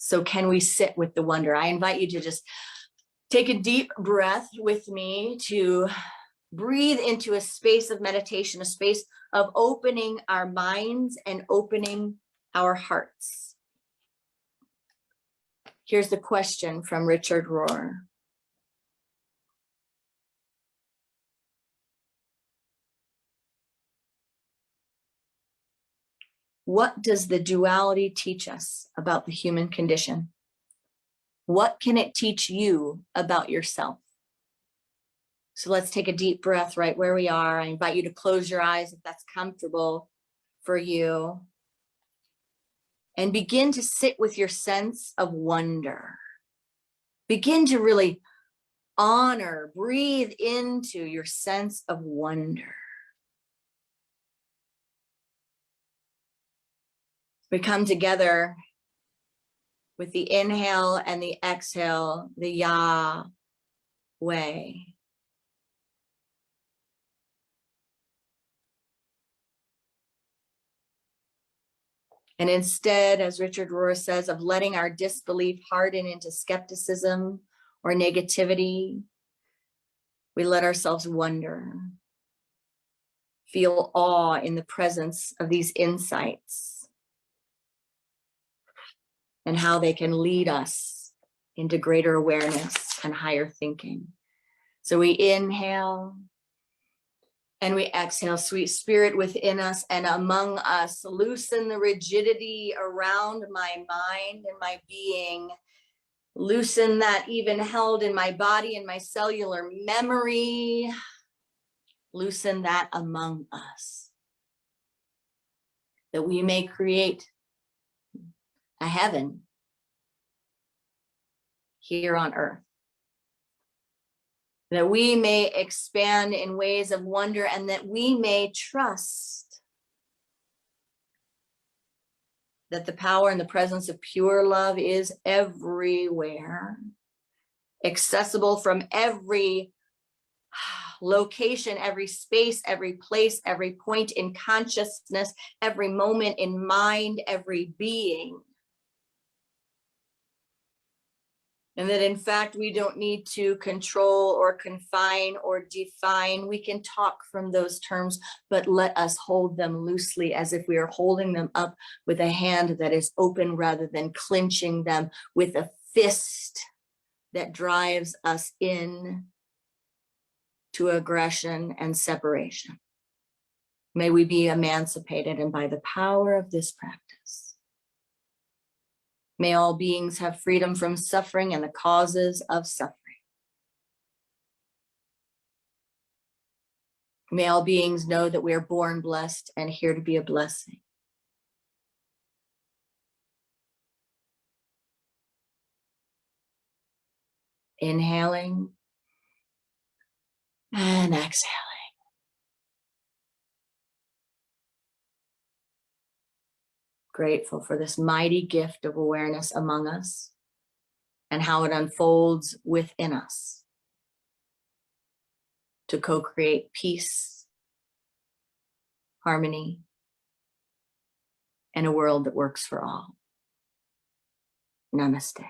So can we sit with the wonder? I invite you to just take a deep breath with me, to breathe into a space of meditation, a space of opening our minds and opening our hearts. Here's the question from Richard Rohr. What does the duality teach us about the human condition? What can it teach you about yourself? So let's take a deep breath right where we are. I invite you to close your eyes if that's comfortable for you. And begin to sit with your sense of wonder. Begin to really honor, breathe into your sense of wonder. We come together with the inhale and the exhale, the Yahweh. And instead, as Richard Rohr says, of letting our disbelief harden into skepticism or negativity, we let ourselves wonder, feel awe in the presence of these insights and how they can lead us into greater awareness and higher thinking. So we inhale and we exhale. Sweet Spirit within us and among us, loosen the rigidity around my mind and my being. Loosen that even held in my body and my cellular memory. Loosen that among us, that we may create a heaven here on earth, that we may expand in ways of wonder, and that we may trust that the power and the presence of pure love is everywhere, accessible from every location, every space, every place, every point in consciousness, every moment in mind, every being. And that in fact, we don't need to control or confine or define. We can talk from those terms, but let us hold them loosely as if we are holding them up with a hand that is open rather than clenching them with a fist that drives us in to aggression and separation. May we be emancipated, and by the power of this practice, may all beings have freedom from suffering and the causes of suffering. May all beings know that we are born blessed and here to be a blessing. Inhaling and exhaling. Grateful for this mighty gift of awareness among us and how it unfolds within us to co-create peace, harmony, and a world that works for all. Namaste.